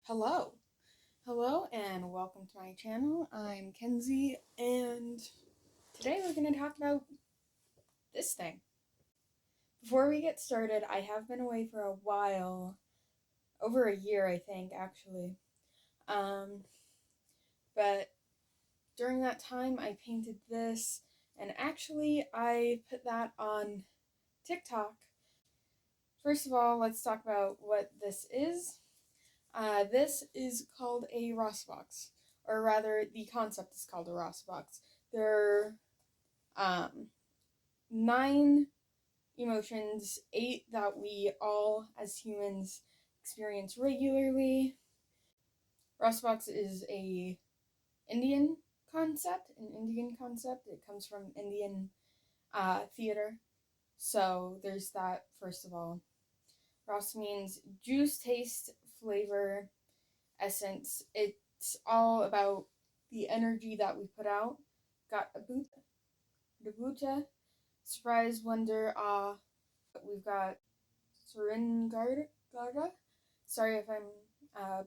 Hello. Hello and welcome to my channel. I'm Kenzie and today we're going to talk about this thing. Before we get started, I have been away for a while, over a year I think actually. But during that time I painted this and actually I put that on TikTok. First of all, let's talk about what this is. This is called a rasa box, or rather, the concept is called a rasa box. There are 9 emotions, 8 that we all as humans experience regularly. Rasa box is an Indian concept. It comes from Indian theater. So there's that. First of all, rasa means juice, taste, flavor, essence. It's all about the energy that we put out. Got Dabuta, surprise, wonder, awe. We've got Suringarda. Sorry if I'm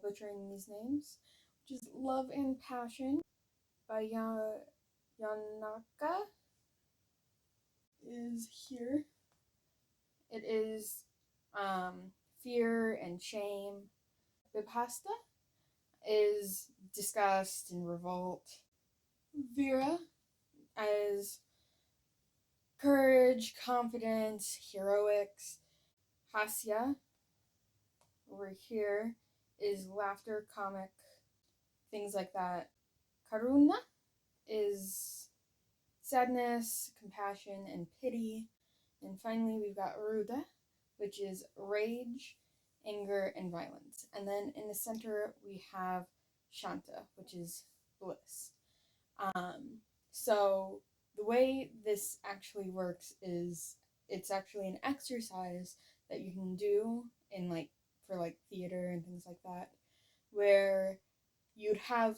butchering these names. Which is love and passion. By Yanaka is here. It is fear and shame. Bipasta is disgust and revolt. Vera as courage, confidence, heroics. Hasya over here is laughter, comic, things like that. Karuna is sadness, compassion, and pity. And finally, we've got Ruda, which is rage, anger, and violence. And then in the center, we have Shanta, which is bliss. So the way this actually works is it's actually an exercise that you can do in for theater and things like that, where you'd have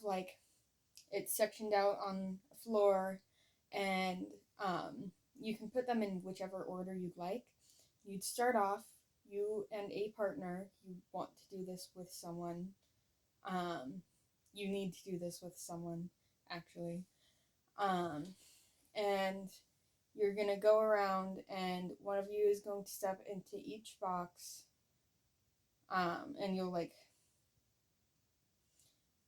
it's sectioned out on a floor, and you can put them in whichever order you'd like. You'd start off, you and a partner. You want to do this with someone. You need to do this with someone, actually. And you're gonna go around, and one of you is going to step into each box, and you'll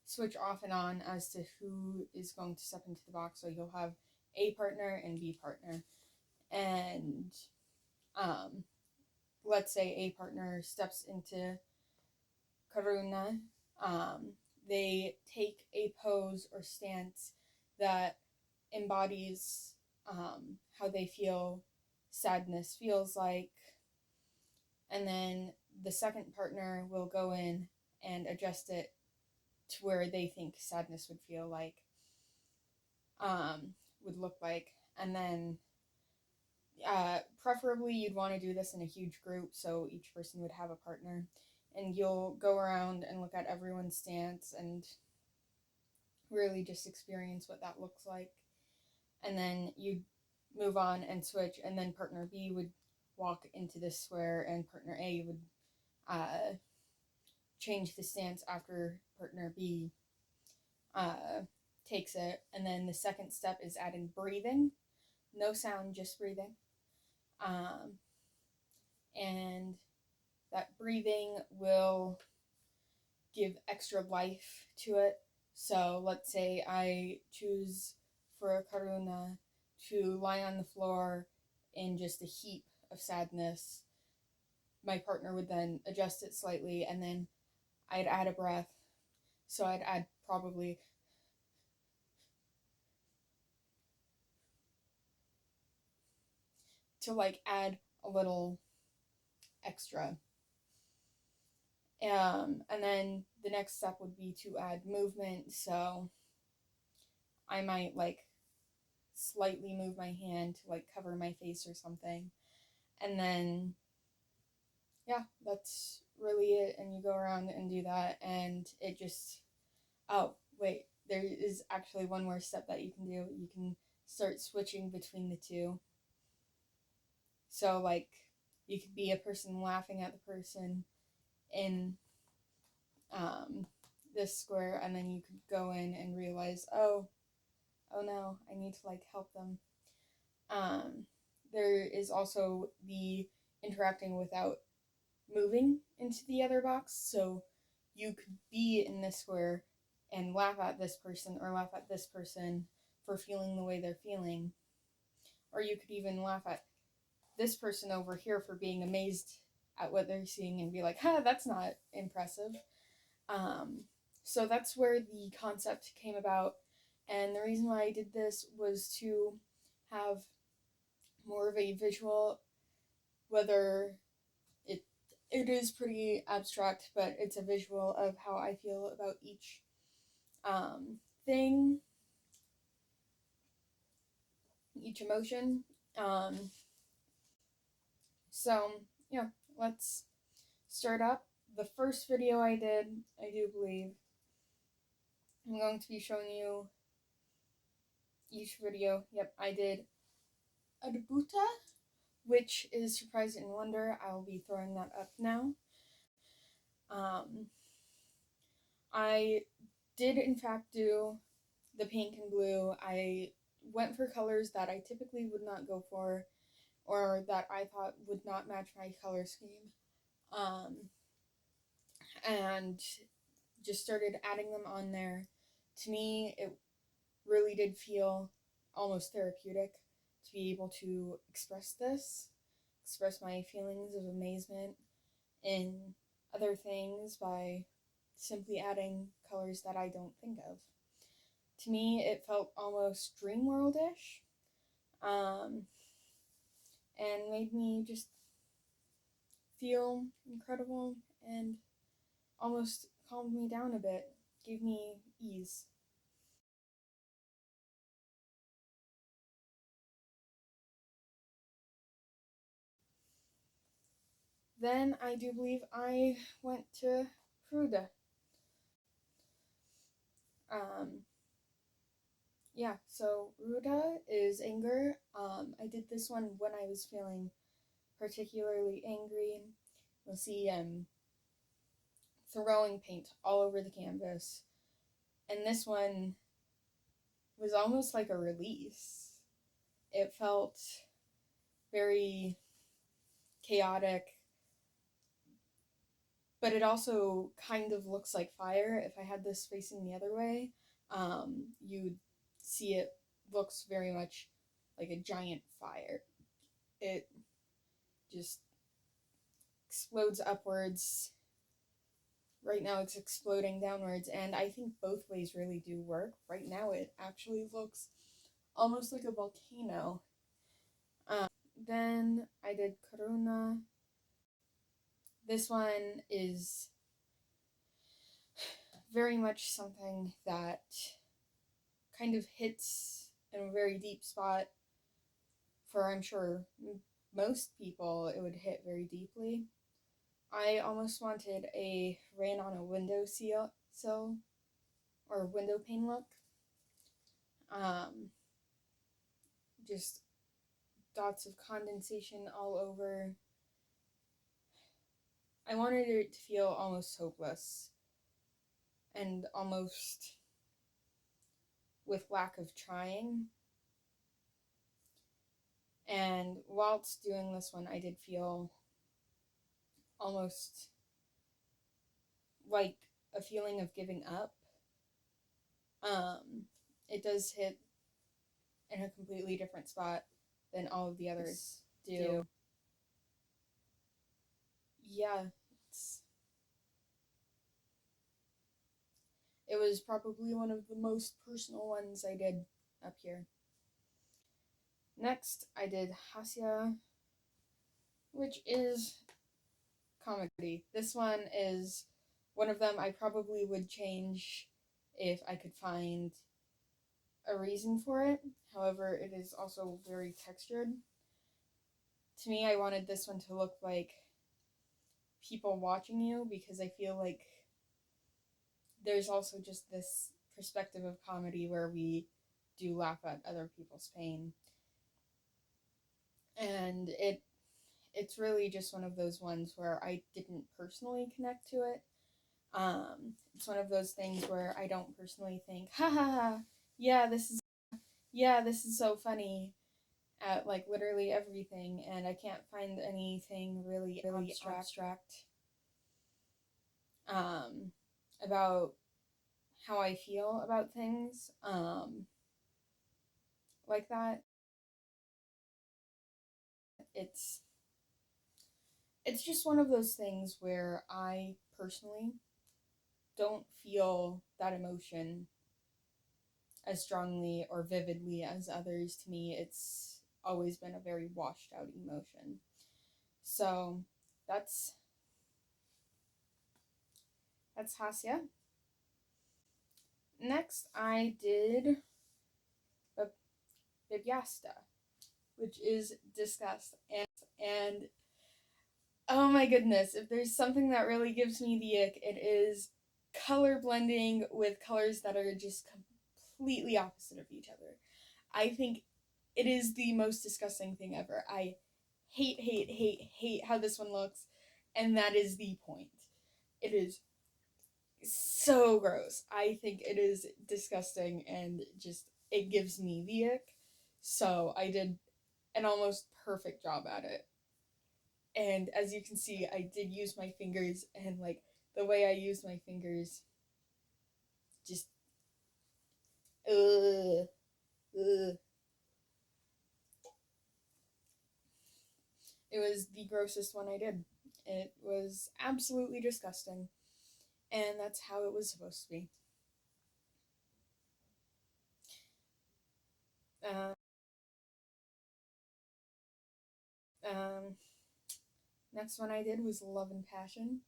switch off and on as to who is going to step into the box. So you'll have A partner and B partner, and let's say A partner steps into Karuna. They take a pose or stance that embodies how they feel sadness feels like, and then the second partner will go in and adjust it to where they think sadness would feel like, would look like, and then preferably you'd want to do this in a huge group so each person would have a partner, and you'll go around and look at everyone's stance and really just experience what that looks like. And then you'd move on and switch, and then partner B would walk into this square, and partner A would change the stance after partner B takes it. And then the second step is adding breathing. No sound, just breathing. And that breathing will give extra life to it. So let's say I choose for a Karuna to lie on the floor in just a heap of sadness. My partner would then adjust it slightly, and then I'd add a breath. So I'd add probably to add a little extra. And then the next step would be to add movement. So I might slightly move my hand to cover my face or something. And then yeah, that's really it. And you go around and do that, and it just, oh wait, there is actually one more step that you can do. You can start switching between the two. So you could be a person laughing at the person in this square, and then you could go in and realize, oh no, I need to like help them. There is also the interacting without moving into the other box, so you could be in this square and laugh at this person or laugh at this person for feeling the way they're feeling, or you could even laugh at this person over here for being amazed at what they're seeing and be like, that's not impressive. So that's where the concept came about, and the reason why I did this was to have more of a visual, whether it is pretty abstract, but it's a visual of how I feel about each thing, each emotion. So yeah, let's start up. The first video I did, I do believe, I'm going to be showing you each video. Yep, I did Adbuta, which is Surprise and Wonder. I will be throwing that up now. I did in fact do the pink and blue. I went for colors that I typically would not go for, or that I thought would not match my color scheme. And just started adding them on there. To me, it really did feel almost therapeutic to be able to express my feelings of amazement in other things by simply adding colors that I don't think of. To me, it felt almost dream world-ish, and made me just feel incredible and almost calmed me down a bit, gave me ease. Then I do believe I went to Fruda. Yeah, so Ruda is anger. I did this one when I was feeling particularly angry. You'll see throwing paint all over the canvas. And this one was almost like a release. It felt very chaotic, but it also kind of looks like fire. If I had this facing the other way, you'd see it looks very much like a giant fire. It just explodes upwards. Right now it's exploding downwards, and I think both ways really do work. Right now it actually looks almost like a volcano. Then I did Corona. This one is very much something that kind of hits in a very deep spot. For I'm sure most people, it would hit very deeply. I almost wanted a rain on a window sill or window pane look. Just dots of condensation all over. I wanted it to feel almost hopeless and almost with lack of trying. And whilst doing this one, I did feel almost like a feeling of giving up. It does hit in a completely different spot than all of the others do. Yeah, it was probably one of the most personal ones I did up here. Next, I did Hasya, which is comedy. This one is one of them I probably would change if I could find a reason for it. However, it is also very textured. To me, I wanted this one to look like people watching you, because I feel like there's also just this perspective of comedy where we do laugh at other people's pain. And it's really just one of those ones where I didn't personally connect to it. It's one of those things where I don't personally think, ha ha ha, yeah, this is so funny at like literally everything, and I can't find anything really abstract about how I feel about things like that. It's it's just one of those things where I personally don't feel that emotion as strongly or vividly as others. To me, it's always been a very washed out emotion. So that's Hasya. Next, I did a Bibyasta, which is disgust. And oh my goodness, if there's something that really gives me the ick, it is color blending with colors that are just completely opposite of each other. I think it is the most disgusting thing ever. I hate how this one looks, and that is the point. It is so gross. I think it is disgusting and just it gives me the ick. So I did an almost perfect job at it. And as you can see, I did use my fingers, and like the way I use my fingers, just ugh, ugh. It was the grossest one I did. It was absolutely disgusting, and that's how it was supposed to be. Uh, um, Next one I did was Love and Passion,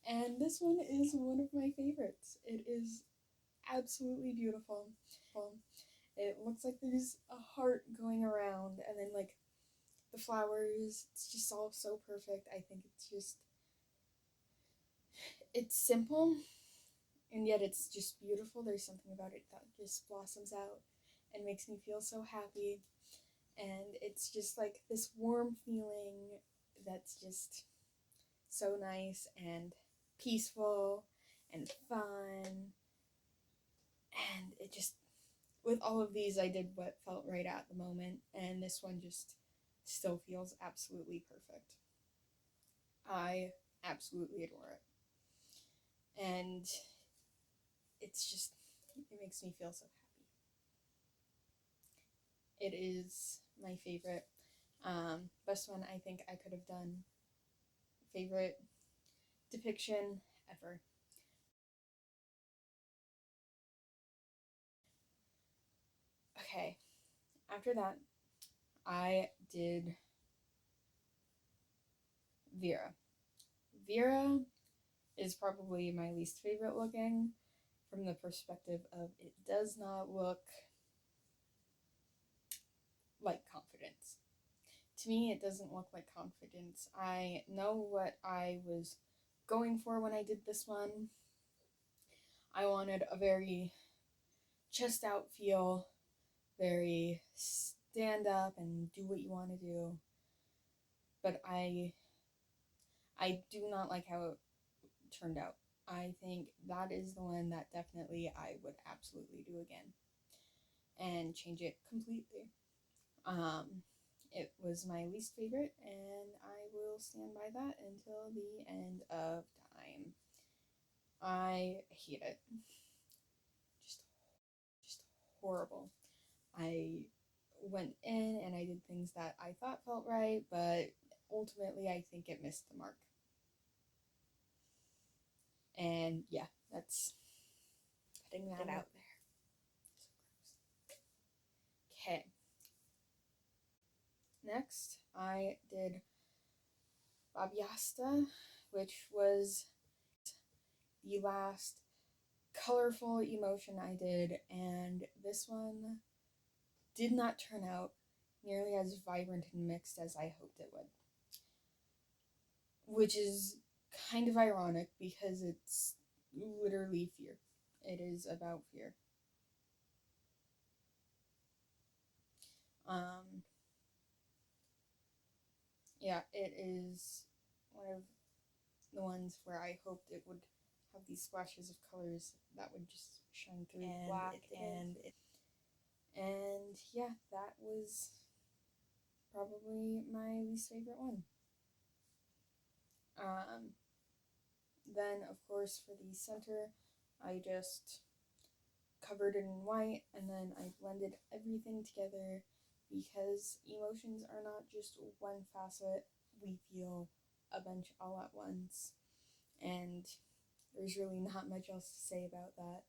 and this one is one of my favorites. It is absolutely beautiful. It looks like there's a heart going around, and then like the flowers, it's just all so perfect. I think it's simple, and yet it's just beautiful. There's something about it that just blossoms out and makes me feel so happy. And it's just like this warm feeling that's just so nice and peaceful and fun. And it just, with all of these, I did what felt right at the moment, and this one just still feels absolutely perfect. I absolutely adore it. And it's just, it makes me feel so happy. It is my favorite. Best one I think I could have done. Favorite depiction ever. Okay, after that, I did Vera. Vera is probably my least favorite looking from the perspective of it does not look like confidence. To me, it doesn't look like confidence. I know what I was going for when I did this one. I wanted a very chest out feel, very stand up and do what you want to do. But I do not like how it turned out. I think that is the one that definitely I would absolutely do again and change it completely. Um, it was my least favorite, and I will stand by that until the end of time. I hate it. Just, just horrible. I went in and I did things that I thought felt right, but ultimately I think it missed the mark. And yeah, that's putting that out there. Okay. Next, I did Babiasta, which was the last colorful emotion I did, and this one did not turn out nearly as vibrant and mixed as I hoped it would. Which is kind of ironic because it's literally fear. It is about fear. Um, yeah, it is one of the ones where I hoped it would have these splashes of colors that would just shine through black, and yeah, that was probably my least favorite one. Then of course for the center, I just covered it in white, and then I blended everything together because emotions are not just one facet. We feel a bunch all at once, and there's really not much else to say about that.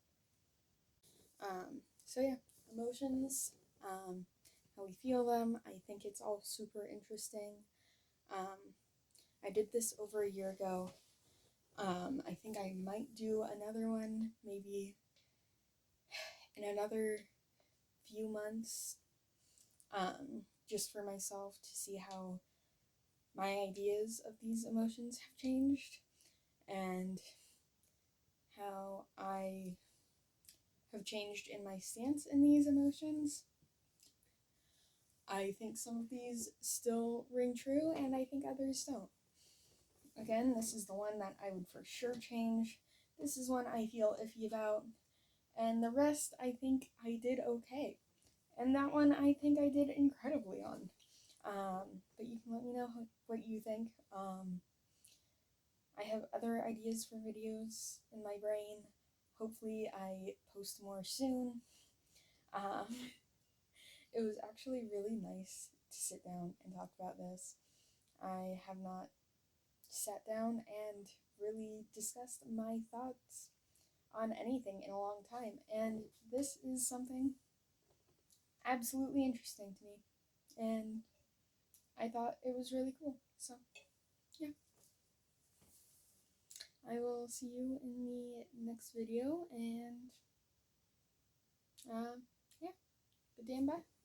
So yeah, emotions, how we feel them. I think it's all super interesting. I did this over a year ago. I think I might do another one maybe in another few months, just for myself to see how my ideas of these emotions have changed and how I have changed in my stance in these emotions. I think some of these still ring true, and I think others don't. Again, this is the one that I would for sure change. This is one I feel iffy about, and the rest I think I did okay. And that one I think I did incredibly on. But you can let me know what you think. I have other ideas for videos in my brain. Hopefully I post more soon. It was actually really nice to sit down and talk about this. I have not sat down and really discussed my thoughts on anything in a long time, and this is something absolutely interesting to me, and I thought it was really cool. So yeah, I will see you in the next video, and yeah, good day and bye.